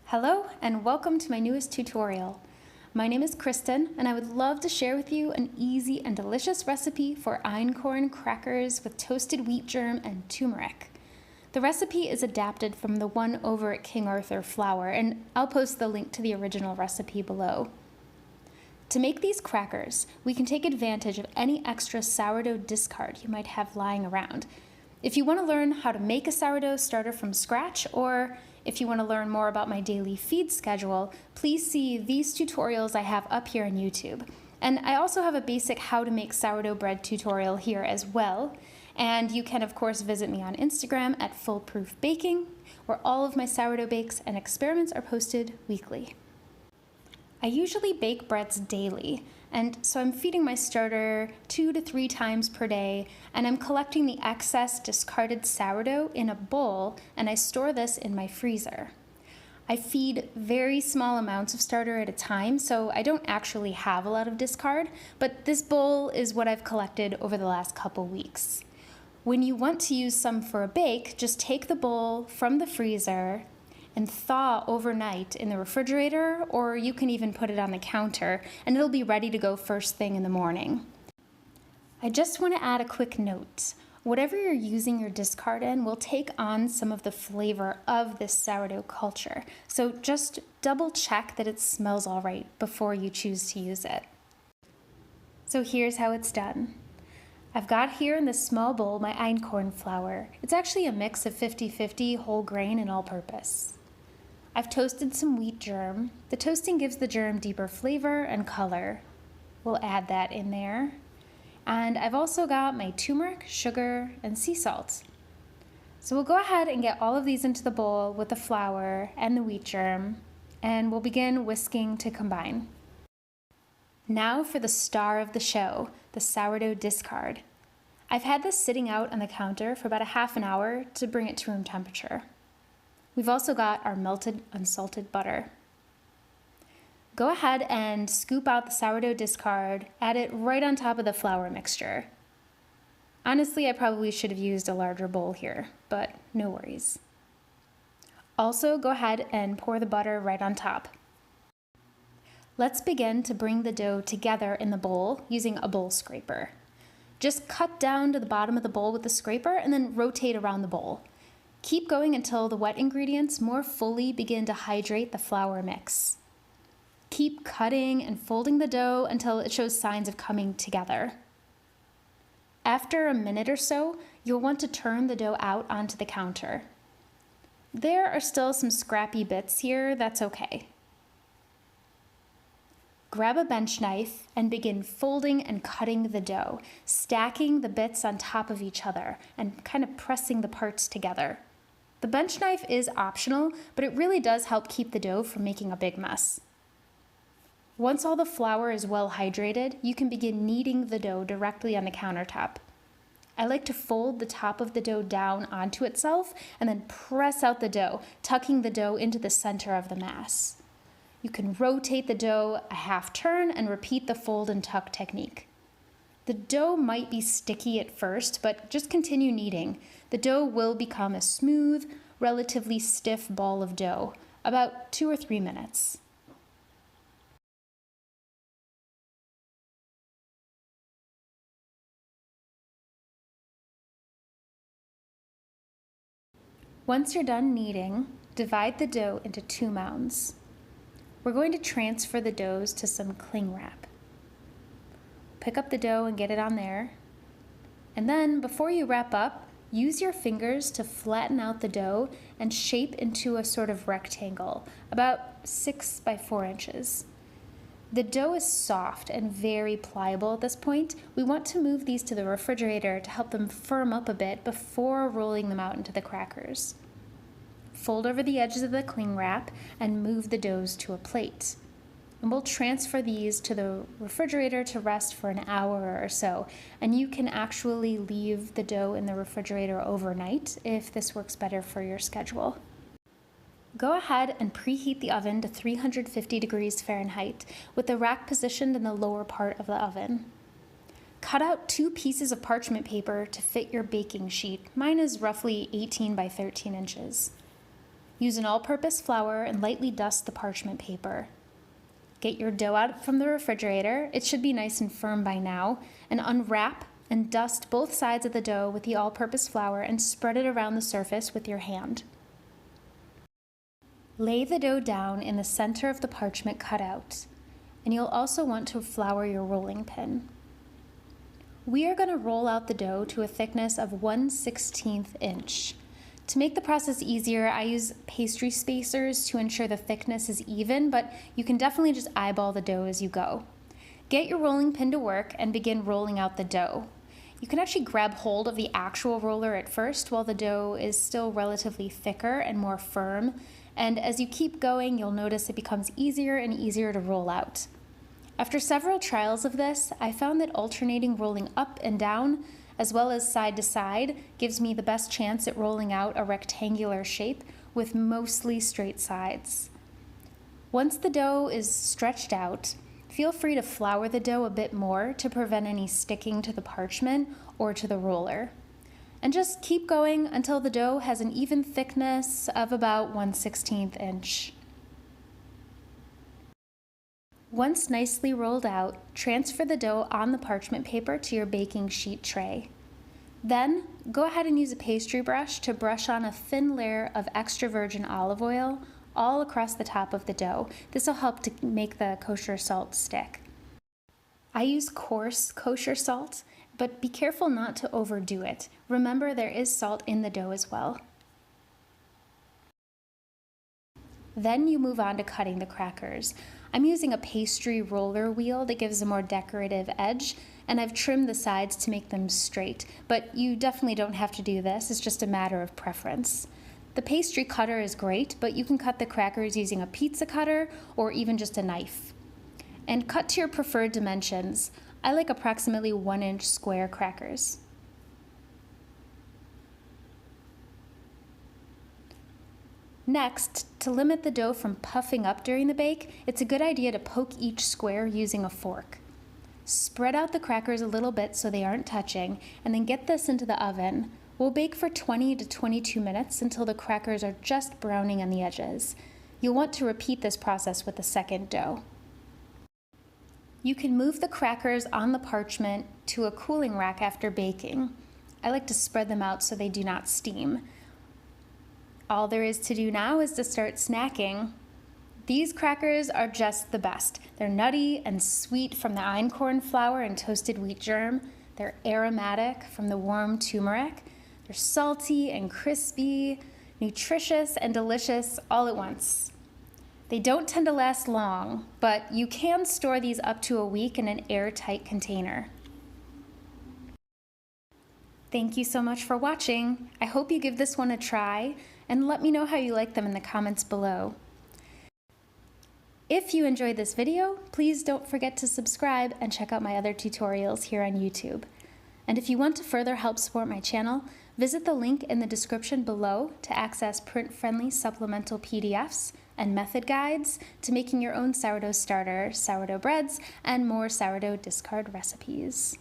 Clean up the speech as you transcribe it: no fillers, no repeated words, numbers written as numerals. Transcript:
Hello and welcome to my newest tutorial. My name is Kristen and I would love to share with you an easy and delicious recipe for einkorn crackers with toasted wheat germ and turmeric. The recipe is adapted from the one over at King Arthur flour, and I'll post the link to the original recipe below. To make these crackers, we can take advantage of any extra sourdough discard you might have lying around. If you want to learn how to make a sourdough starter from scratch, or if you want to learn more about my daily feed schedule, please see these tutorials I have up here on YouTube. And I also have a basic how to make sourdough bread tutorial here as well. And you can of course visit me on Instagram at Foolproof Baking, where all of my sourdough bakes and experiments are posted weekly. I usually bake breads daily, and so I'm feeding my starter 2 to 3 times per day, and I'm collecting the excess discarded sourdough in a bowl, and I store this in my freezer. I feed very small amounts of starter at a time, so I don't actually have a lot of discard, but this bowl is what I've collected over the last couple weeks. When you want to use some for a bake, just take the bowl from the freezer and thaw overnight in the refrigerator, or you can even put it on the counter and it'll be ready to go first thing in the morning. I just want to add a quick note. Whatever you're using your discard in will take on some of the flavor of this sourdough culture, so just double check that it smells all right before you choose to use it. So here's how it's done. I've got here in this small bowl my einkorn flour. It's actually a mix of 50-50 whole grain and all-purpose. I've toasted some wheat germ. The toasting gives the germ deeper flavor and color. We'll add that in there. And I've also got my turmeric, sugar, and sea salt. So we'll go ahead and get all of these into the bowl with the flour and the wheat germ, and we'll begin whisking to combine. Now for the star of the show, the sourdough discard. I've had this sitting out on the counter for about a half an hour to bring it to room temperature. We've also got our melted unsalted butter. Go ahead and scoop out the sourdough discard, add it right on top of the flour mixture. Honestly, I probably should have used a larger bowl here, but no worries. Also, go ahead and pour the butter right on top. Let's begin to bring the dough together in the bowl using a bowl scraper. Just cut down to the bottom of the bowl with the scraper and then rotate around the bowl. Keep going until the wet ingredients more fully begin to hydrate the flour mix. Keep cutting and folding the dough until it shows signs of coming together. After a minute or so, you'll want to turn the dough out onto the counter. There are still some scrappy bits here, that's okay. Grab a bench knife and begin folding and cutting the dough, stacking the bits on top of each other and kind of pressing the parts together. The bench knife is optional, but it really does help keep the dough from making a big mess. Once all the flour is well hydrated, you can begin kneading the dough directly on the countertop. I like to fold the top of the dough down onto itself and then press out the dough, tucking the dough into the center of the mass. You can rotate the dough a half turn and repeat the fold and tuck technique. The dough might be sticky at first, but just continue kneading. The dough will become a smooth, relatively stiff ball of dough, about 2 or 3 minutes. Once you're done kneading, divide the dough into 2 mounds. We're going to transfer the doughs to some cling wrap. Pick up the dough and get it on there. And then, before you wrap up, use your fingers to flatten out the dough and shape into a sort of rectangle, about 6 by 4 inches. The dough is soft and very pliable at this point. We want to move these to the refrigerator to help them firm up a bit before rolling them out into the crackers. Fold over the edges of the cling wrap and move the doughs to a plate. And we'll transfer these to the refrigerator to rest for an hour or so. And you can actually leave the dough in the refrigerator overnight if this works better for your schedule. Go ahead and preheat the oven to 350 degrees Fahrenheit with the rack positioned in the lower part of the oven. Cut out 2 pieces of parchment paper to fit your baking sheet. Mine is roughly 18 by 13 inches. Use an all-purpose flour and lightly dust the parchment paper. Get your dough out from the refrigerator, it should be nice and firm by now, and unwrap and dust both sides of the dough with the all-purpose flour and spread it around the surface with your hand. Lay the dough down in the center of the parchment cutout, and you'll also want to flour your rolling pin. We are going to roll out the dough to a thickness of 1/16 inch. To make the process easier, I use pastry spacers to ensure the thickness is even, but you can definitely just eyeball the dough as you go. Get your rolling pin to work and begin rolling out the dough. You can actually grab hold of the actual roller at first while the dough is still relatively thicker and more firm, and as you keep going, you'll notice it becomes easier and easier to roll out. After several trials of this, I found that alternating rolling up and down as well as side to side gives me the best chance at rolling out a rectangular shape with mostly straight sides. Once the dough is stretched out, feel free to flour the dough a bit more to prevent any sticking to the parchment or to the roller. And just keep going until the dough has an even thickness of about 1/16 inch. Once nicely rolled out, transfer the dough on the parchment paper to your baking sheet tray. Then, go ahead and use a pastry brush to brush on a thin layer of extra virgin olive oil all across the top of the dough. This will help to make the kosher salt stick. I use coarse kosher salt, but be careful not to overdo it. Remember, there is salt in the dough as well. Then you move on to cutting the crackers. I'm using a pastry roller wheel that gives a more decorative edge, and I've trimmed the sides to make them straight, but you definitely don't have to do this, it's just a matter of preference. The pastry cutter is great, but you can cut the crackers using a pizza cutter or even just a knife. And cut to your preferred dimensions. I like approximately 1-inch square crackers. Next, to limit the dough from puffing up during the bake, it's a good idea to poke each square using a fork. Spread out the crackers a little bit so they aren't touching, and then get this into the oven. We'll bake for 20 to 22 minutes until the crackers are just browning on the edges. You'll want to repeat this process with the second dough. You can move the crackers on the parchment to a cooling rack after baking. I like to spread them out so they do not steam. All there is to do now is to start snacking. These crackers are just the best. They're nutty and sweet from the einkorn flour and toasted wheat germ. They're aromatic from the warm turmeric. They're salty and crispy, nutritious and delicious all at once. They don't tend to last long, but you can store these up to a week in an airtight container. Thank you so much for watching. I hope you give this one a try, and let me know how you like them in the comments below. If you enjoyed this video, please don't forget to subscribe and check out my other tutorials here on YouTube. And if you want to further help support my channel, visit the link in the description below to access print-friendly supplemental PDFs and method guides to making your own sourdough starter, sourdough breads, and more sourdough discard recipes.